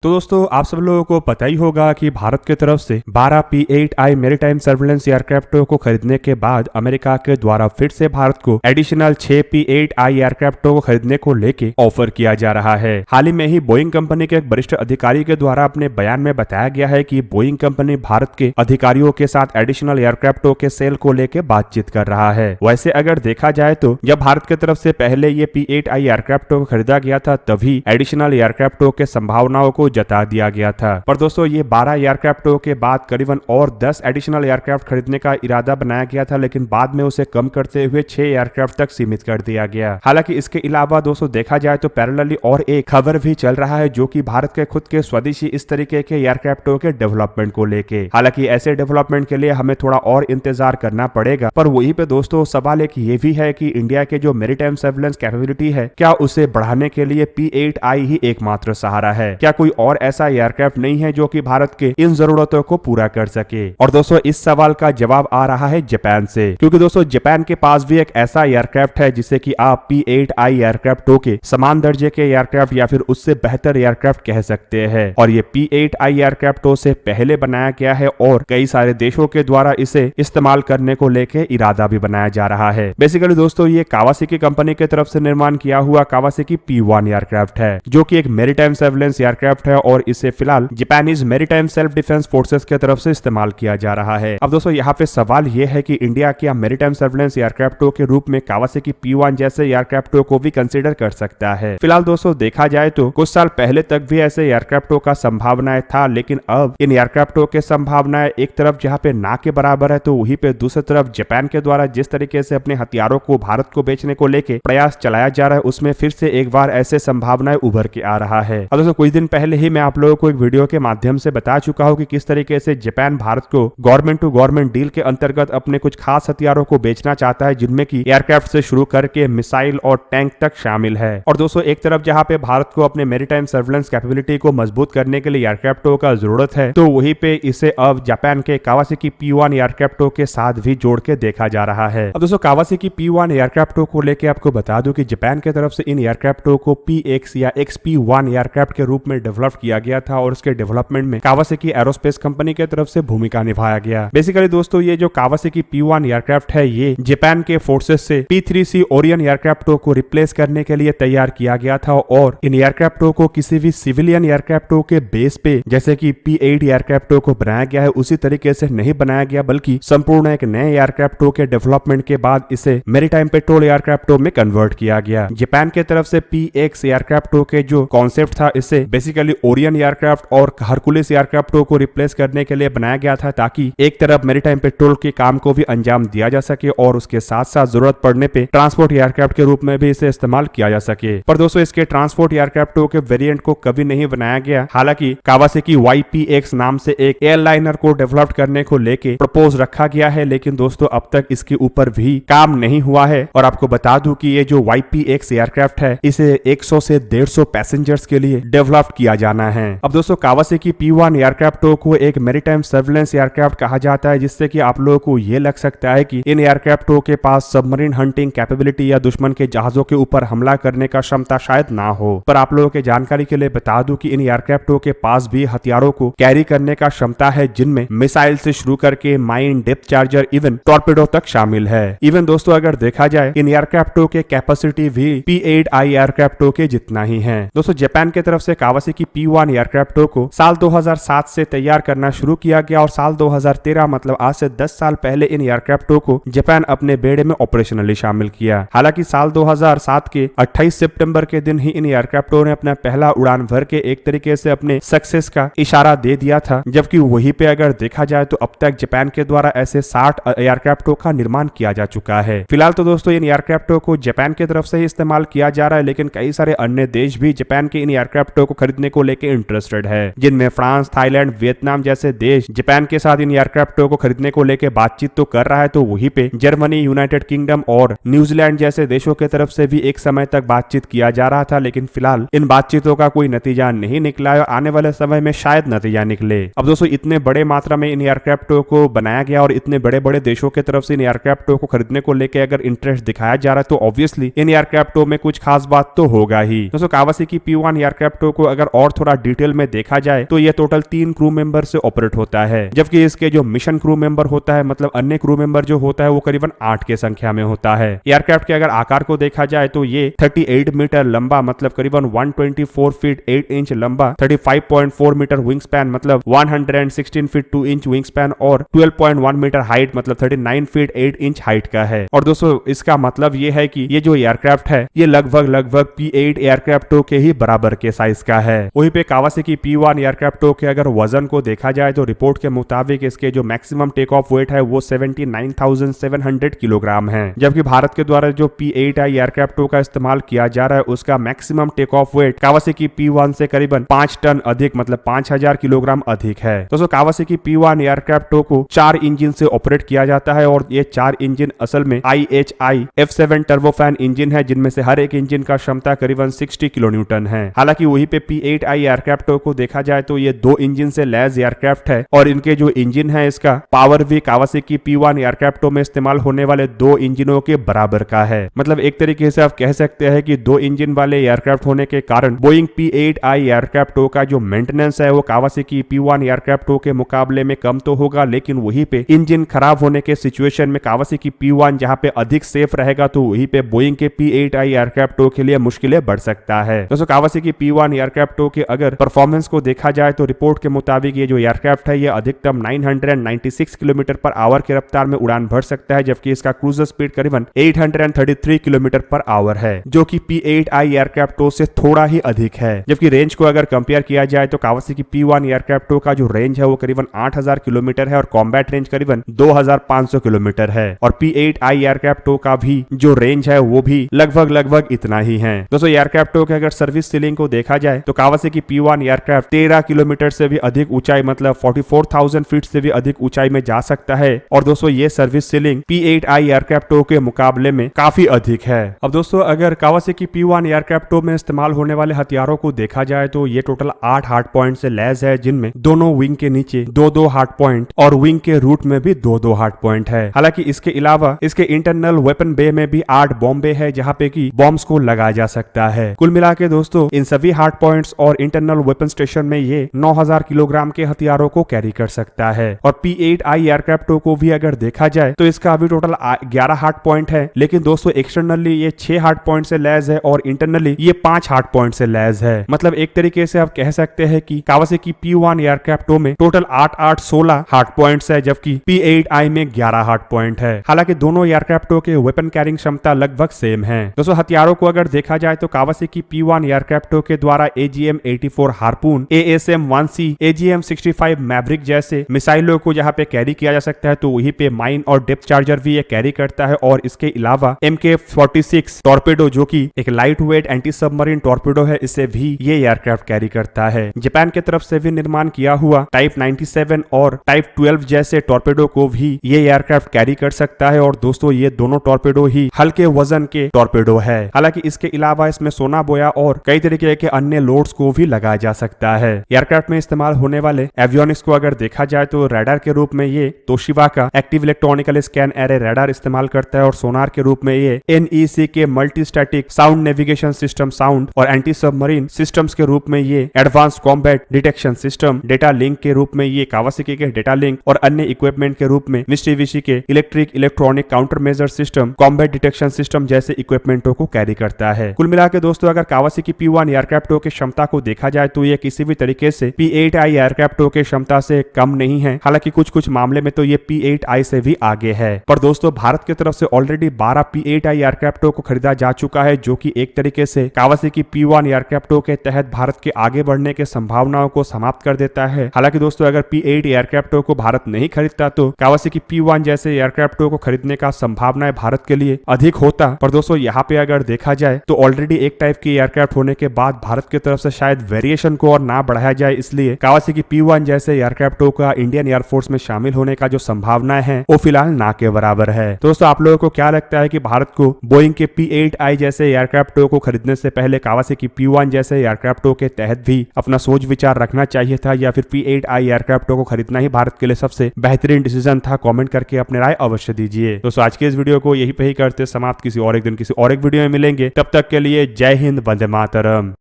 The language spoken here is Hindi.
तो दोस्तों आप सब लोगों को पता ही होगा कि भारत की तरफ से 12 P-8I मैरीटाइम सर्वेलेंस एयरक्राफ्टों को खरीदने के बाद अमेरिका के द्वारा फिर से भारत को एडिशनल 6 P-8I एयरक्राफ्टों को खरीदने को लेके ऑफर किया जा रहा है। हाल ही में ही बोइंग कंपनी के एक वरिष्ठ अधिकारी के द्वारा अपने बयान में बताया गया है कि बोइंग कंपनी भारत के अधिकारियों के साथ एडिशनल एयरक्राफ्टों के सेल को लेकर बातचीत कर रहा है। वैसे अगर देखा जाए तो जब भारत की तरफ से पहले ये P-8I एयरक्राफ्टों को खरीदा गया था तभी एडिशनल एयरक्राफ्टों के संभावनाओं को जता दिया गया था। पर दोस्तों ये 12 एयरक्राफ्टों के बाद करीबन और 10 एडिशनल एयरक्राफ्ट खरीदने का इरादा बनाया गया था, लेकिन बाद में उसे कम करते हुए 6 एयरक्राफ्ट तक सीमित कर दिया गया। हालांकि इसके अलावा दोस्तों देखा जाए तो पैरेलली और एक खबर भी चल रहा है जो कि भारत के खुद के स्वदेशी इस तरीके के एयरक्राफ्टों के डेवलपमेंट को लेके। हालांकि ऐसे डेवलपमेंट के लिए हमें थोड़ा और इंतजार करना पड़ेगा। पर वहीं पे दोस्तों सवाल एक ये भी है कि इंडिया के जो मैरीटाइम सर्वेलेंस कैपेबिलिटी है क्या उसे बढ़ाने के लिए P-8I ही एकमात्र सहारा है? क्या कोई और ऐसा एयरक्राफ्ट नहीं है जो कि भारत के इन जरूरतों को पूरा कर सके? और दोस्तों इस सवाल का जवाब आ रहा है जापान से, क्योंकि दोस्तों जापान के पास भी एक ऐसा एयरक्राफ्ट है जिसे कि आप P-8I एयरक्राफ्टों के समान दर्जे के एयरक्राफ्ट या फिर उससे बेहतर एयरक्राफ्ट कह सकते हैं। और ये P-8I एयरक्राफ्टों से पहले बनाया गया है और कई सारे देशों के द्वारा इसे इस्तेमाल करने को लेकर इरादा भी बनाया जा रहा है। बेसिकली दोस्तों ये कावासाकी कंपनी की तरफ से निर्माण किया हुआ कावासाकी P-1 एयरक्राफ्ट है जो कि एक मैरीटाइम सर्वेलेंस एयरक्राफ्ट है और इसे फिलहाल Japanese maritime self defence forces की तरफ से इस्तेमाल किया जा रहा है। अब दोस्तों यहाँ पे सवाल ये है कि इंडिया क्या मैरीटाइम सर्वेलेंस एयरक्राफ्टों के रूप में कावासाकी P-1 जैसे एयरक्राफ्टों को भी कंसीडर कर सकता है? फिलहाल दोस्तों देखा जाए तो कुछ साल पहले तक भी ऐसे एयरक्राफ्टों का संभावनाएं था, लेकिन अब इन एयरक्राफ्टों के संभावनाएं एक तरफ जहाँ पे ना के बराबर है तो वहीं पे दूसरी तरफ जापान के द्वारा जिस तरीके से अपने हथियारों को भारत को बेचने को लेके प्रयास चलाया जा रहा है उसमें फिर से एक बार ऐसे संभावनाएं उभर के आ रहा है। अब दोस्तों कुछ दिन पहले ही मैं आप लोगों को एक वीडियो के माध्यम से बता चुका हूं कि किस तरीके से जापान भारत को गवर्नमेंट टू गवर्नमेंट डील के अंतर्गत अपने कुछ खास हथियारों को बेचना चाहता है, जिनमें की एयरक्राफ्ट से शुरू करके मिसाइल और टैंक तक शामिल है। और दोस्तों एक तरफ जहां पे भारत को अपने मैरीटाइम सर्वेलेंस कैपेबिलिटी को मजबूत करने के लिए एयरक्राफ्टों का जरूरत है, तो वहीं पे इसे अब जापान के कावासाकी P-1 एयरक्राफ्टों के साथ भी जोड़ के देखा जा रहा है। अब दोस्तों कावासाकी P-1 एयरक्राफ्टों को लेकर आपको बता दूं कि जापान की तरफ से इन एयरक्राफ्टों को P-X या XP-1 एयरक्राफ्ट के रूप में डेवलप किया गया था और उसके डेवलपमेंट में कावासाकी एरोस्पेस कंपनी की तरफ से भूमिका निभाया गया। बेसिकली दोस्तों ये जो कावासाकी P-1 एयरक्राफ्ट है ये जापान के फोर्सेस से P-3C ओरियन एयरक्राफ्टों को रिप्लेस करने के लिए तैयार किया गया था और इन एयरक्राफ्टों को किसी भी सिविलियन एयरक्राफ्टों के बेस पे जैसे कि P-8 एयरक्राफ्टों को बनाया गया है उसी तरीके से नहीं बनाया गया, बल्कि संपूर्ण एक नए एयरक्राफ्टों के डेवलपमेंट के बाद इसे मैरीटाइम पेट्रोल एयरक्राफ्टों में कन्वर्ट किया गया। जापान के तरफ से P-X एयरक्राफ्टों के जो कॉन्सेप्ट था इसे बेसिकली ओरियन एयरक्राफ्ट और हरकुलिस एयरक्राफ्टों को रिप्लेस करने के लिए बनाया गया था, ताकि एक तरफ मैरीटाइम पेट्रोल के काम को भी अंजाम दिया जा सके और उसके साथ साथ जरूरत पड़ने पे ट्रांसपोर्ट एयरक्राफ्ट के रूप में भी इसे इस्तेमाल किया जा सके। पर दोस्तों इसके ट्रांसपोर्ट एयरक्राफ्टों के वेरिएंट को कभी नहीं बनाया गया। हालांकि कावासाकी YP-X नाम से एक एयरलाइनर को डेवलप करने को लेके प्रपोज रखा गया है, लेकिन दोस्तों अब तक इसके ऊपर भी काम नहीं हुआ है। और आपको बता दूं कि ये जो YP-X एयरक्राफ्ट है इसे 100 से 150 पैसेंजर्स के लिए डेवलप किया जाना है। अब दोस्तों कावासाकी P-1 एयरक्राफ्टों को एक मैरीटाइम सर्वेलेंस एयरक्राफ्ट कहा जाता है, जिससे कि आप लोगों को ये लग सकता है कि इन एयरक्राफ्टों के पास सबमरीन हंटिंग कैपेबिलिटी या दुश्मन के जहाजों के ऊपर हमला करने का क्षमता शायद ना हो। पर आप लोगों के जानकारी के लिए बता दूं कि इन एयरक्राफ्टों के पास भी हथियारों को कैरी करने का क्षमता है, जिनमें मिसाइल से शुरू करके mine, depth charger, even torpedo तक शामिल है। इवन दोस्तों अगर देखा जाए इन एयरक्राफ्टों के कैपेसिटी भी P-8I एयरक्राफ्टों के जितना ही है। दोस्तों जापान की तरफ से कावासाकी P-1 एयरक्राफ्टों को साल 2007 से तैयार करना शुरू किया गया और साल 2013 मतलब आज से 10 साल पहले इन एयरक्राफ्टों को जापान अपने बेड़े में ऑपरेशनली शामिल किया। हालांकि साल 2007 के 28 सितंबर के दिन ही इन एयरक्राफ्टों ने अपना पहला उड़ान भर के एक तरीके से अपने सक्सेस का इशारा दे दिया था, जबकि वहीं पे अगर देखा जाए तो अब तक जापान के द्वारा ऐसे 60 एयरक्राफ्टों का निर्माण किया जा चुका है। फिलहाल तो दोस्तों इन एयरक्राफ्टों को जापान की तरफ से ही इस्तेमाल किया जा रहा है, लेकिन कई सारे अन्य देश भी जापान के इन एयरक्राफ्टों को खरीदने को लेकर इंटरेस्टेड है, जिनमें फ्रांस, थाईलैंड, वियतनाम जैसे देश जापान के साथ इन एयरक्राफ्टों को खरीदने को लेकर बातचीत तो कर रहा है, तो वहीं पे जर्मनी, यूनाइटेड किंगडम और न्यूजीलैंड जैसे देशों की तरफ से भी एक समय तक बातचीत किया जा रहा था, लेकिन फिलहाल इन बातचीतों का कोई नतीजा नहीं निकला है और आने वाले समय में शायद नतीजा निकले। अब दोस्तों इतने बड़े मात्रा में इन एयरक्राफ्टों को बनाया गया और इतने बड़े बड़े देशों की तरफ से इन एयरक्राफ्टों को खरीदने को लेकर अगर इंटरेस्ट दिखाया जा रहा है तो ऑब्वियसली इन एयरक्राफ्टों में कुछ खास बात तो होगा ही। दोस्तों कावासाकी P-1 एयरक्राफ्टों को अगर और थोड़ा डिटेल में देखा जाए तो ये टोटल 3 क्रू मेंबर से ऑपरेट होता है, जबकि इसके जो मिशन क्रू मेंबर होता है मतलब अन्य क्रू मेंबर जो होता है वो करीबन 8 के संख्या में होता है। एयरक्राफ्ट के अगर आकार को देखा जाए तो ये 38 मीटर लंबा मतलब करीबन 124 फीट 8 इंच लंबा, 35.4 मीटर विंग स्पैन मतलब 116 फीट 2 इंच विंग स्पैन और 12.1 मीटर हाइट मतलब 39 फीट 8 इंच हाइट का है। और दोस्तों इसका मतलब ये है कि ये जो एयरक्राफ्ट है ये लगभग P8 एयरक्राफ्टों के ही बराबर के साइज का है। वहीं पे कावासाकी P1 एयरक्राफ्टों के अगर वजन को देखा जाए तो रिपोर्ट के मुताबिक इसके जो मैक्सिमम टेक ऑफ वेट है वो 79,700 किलोग्राम है, जबकि भारत के द्वारा जो P8I एयरक्राफ्टों का इस्तेमाल किया जा रहा है उसका maximum take off weight Kawasaki P1 से करीबन 5 टन अधिक मतलब 5000 किलोग्राम अधिक है। दोस्तों कावासाकी P1 एयरक्राफ्टों को 4 इंजन से ऑपरेट किया जाता है और ये 4 इंजन असल में IHI F7 टर्बोफैन इंजन है, जिनमें से हर एक इंजन का क्षमता करीबन 60 किलो न्यूटन है। हालांकि वहीं पे P8I एयरक्राफ्टों को देखा जाए तो ये 2 इंजन से लैस एयरक्राफ्ट है और इनके जो इंजन है इसका पावर भी कावासाकी P1 एयरक्राफ्टों में इस्तेमाल होने वाले 2 इंजनों के बराबर का है। मतलब एक तरीके से आप कह सकते हैं कि 2 इंजन वाले एयरक्राफ्ट होने के कारण बोइंग P8I एयरक्राफ्टों का जो मेंटेनेंस है वो कावासाकी P1 एयरक्राफ्टों के मुकाबले में कम तो होगा, लेकिन वहीं पे इंजन खराब होने के सिचुएशन में कावासाकी P1 जहां पे अधिक सेफ रहेगा तो वहीं पे बोइंग के P8I एयरक्राफ्टों के लिए मुश्किलें बढ़ सकता है। दोस्तों कावासाकी P1 एयरक्राफ्टों के अगर परफॉर्मेंस को देखा जाए तो रिपोर्ट के मुताबिक ये जो एयरक्राफ्ट है ये अधिकतम 996 किलोमीटर पर आवर की रफ्तार में उड़ान भर सकता है, जबकि इसका क्रूजर स्पीड करीबन 833 किलोमीटर पर आवर है, जो कि P8I एयरक्राफ्टों से थोड़ा ही अधिक है। जबकि रेंज को अगर कंपेयर किया जाए तो कावासाकी P1 एयरक्राफ्टों का जो रेंज है वो करीबन 8000 किलोमीटर है और कॉम्बैट रेंज करीबन 2500 किलोमीटर है और P8I एयरक्राफ्टों का भी जो रेंज है वो भी लगभग इतना ही है। दोस्तों एयरक्राफ्टों के अगर सर्विस सीलिंग को देखा जाए तो कावासाकी P1 एयरक्राफ्ट 13 किलोमीटर से भी अधिक ऊंचाई मतलब 44,000 फीट से भी अधिक ऊंचाई में जा सकता है और दोस्तों ये सर्विस सीलिंग P8I एयरक्राफ्टों के मुकाबले में काफी अधिक है। अब दोस्तों अगर कावासाकी P1 एयरक्राफ्टों में इस्तेमाल होने वाले हथियारों को देखा जाए तो ये टोटल 8 हार्ड पॉइंट से लैस है, जिनमें दोनों विंग के नीचे 2-2 हार्ड पॉइंट और विंग के रूट में भी 2-2 हार्ड पॉइंट है। हालांकि इसके अलावा इसके इंटरनल वेपन बे में भी 8 बॉम्बे है जहां पे की बॉम्ब्स को लगाया जा सकता है। कुल मिला के दोस्तों इन सभी हार्ड पॉइंट्स और इंटरनल वेपन स्टेशन में ये 9000 किलोग्राम के हथियारों को कैरी कर सकता है। और P8I एयरक्राफ्टों को भी अगर देखा जाए तो इसका अभी टोटल 11 हार्ड पॉइंट है, लेकिन दोस्तों एक्सटर्नली ये 6 हार्ड पॉइंट से लैस है और इंटरनली ये 5 हार्ड पॉइंट से लैस है। मतलब एक तरीके से आप कह सकते हैं कि कावासाकी P1 एयरक्राफ्टों में टोटल 8-8-16 हार्ड पॉइंट्स है, जबकि P8I में 11 हार्ड पॉइंट है। हालांकि दोनों एयरक्राफ्टों के वेपन कैरिंग क्षमता लगभग सेम है। दोस्तों हथियारों को अगर देखा जाए तो कावासाकी P1 एयरक्राफ्टों के द्वारा AGM-84 harpoon, ASM-1C, AGM-65 Maverick जैसे मिसाइलों को जहां पे कैरी किया जा सकता है तो वहीं पे माइन और डेप्थ चार्जर भी ये कैरी करता है। और इसके अलावा MK-46 टॉर्पेडो जो कि एक light weight anti submarine torpedo है, इसे भी ये एयरक्राफ्ट कैरी करता है। जापान की तरफ से भी निर्माण किया हुआ टाइप 97 और टाइप 12 जैसे टॉर्पेडो को भी ये एयरक्राफ्ट कैरी कर सकता है और दोस्तों ये दोनों टॉर्पेडो ही हल्के वजन के टॉर्पेडो है। हालांकि इसके अलावा इसमें सोना बोया और कई तरीके के अन्य लोड्स को भी लगाया जा सकता है। एयरक्राफ्ट में इस्तेमाल होने वाले एवियोनिक्स को अगर देखा जाए तो रडार के रूप में ये तोशिबा का active electronical scan array radar इस्तेमाल करता है और सोनार के रूप में ये NEC के multi static sound navigation system sound और एंटी सबमरीन सिस्टम्स के रूप में ये advance combat detection system, data link के रूप में ये कावासाकी के डेटा लिंक और अन्य इक्विपमेंट के रूप में मित्सुबिशी के electronic counter measure system, combat detection system जैसे इक्विपमेंटों को कैरी करता है। कुल मिला के दोस्तों अगर कावासाकी P1 एयरक्राफ्टों की क्षमता को देखा जाए तो ये किसी भी तरीके से P8I एयरक्राफ्टों की क्षमता से कम नहीं है। हालांकि कुछ मामले में तो ये P8I से भी आगे है। पर दोस्तों भारत की तरफ से ऑलरेडी 12 P8I एयरक्राफ्टों को खरीदा जा चुका है, जो कि एक तरीके से कावासाकी P1 एयरक्राफ्टों के तहत भारत के आगे बढ़ने के संभावनाओं को समाप्त कर देता है। हालांकि दोस्तों अगर P8 एयरक्राफ्टों को भारत नहीं खरीदता तो कावासाकी P1 जैसे एयरक्राफ्टों को खरीदने का संभावना भारत के लिए अधिक होता। पर दोस्तों यहाँ पे अगर देखा जाए तो ऑलरेडी एक टाइप की एयरक्राफ्ट होने के बाद भारत की तरफ से शायद वेरिएशन को और ना बढ़ाया जाए, इसलिए कावासाकी P1 जैसे एयरक्राफ्टों का इंडियन एयरफोर्स में शामिल होने का जो संभावना है वो फिलहाल ना के बराबर है। दोस्तों आप लोगों को क्या लगता है कि भारत को बोइंग के P8I जैसे एयरक्राफ्टों को खरीदने से पहले कावासाकी P1 जैसे एयरक्राफ्टों के तहत भी अपना सोच विचार रखना चाहिए था, या फिर P8I एयरक्राफ्टों को खरीदना ही भारत के लिए सबसे बेहतरीन डिसीजन था? कमेंट करके अपने राय अवश्य दीजिए। दोस्तों आज के इस वीडियो को यही पे ही करते समाप्त। किसी और एक दिन किसी और एक वीडियो में मिलेंगे, तब तक के लिए जय हिंद, वंदे मातरम।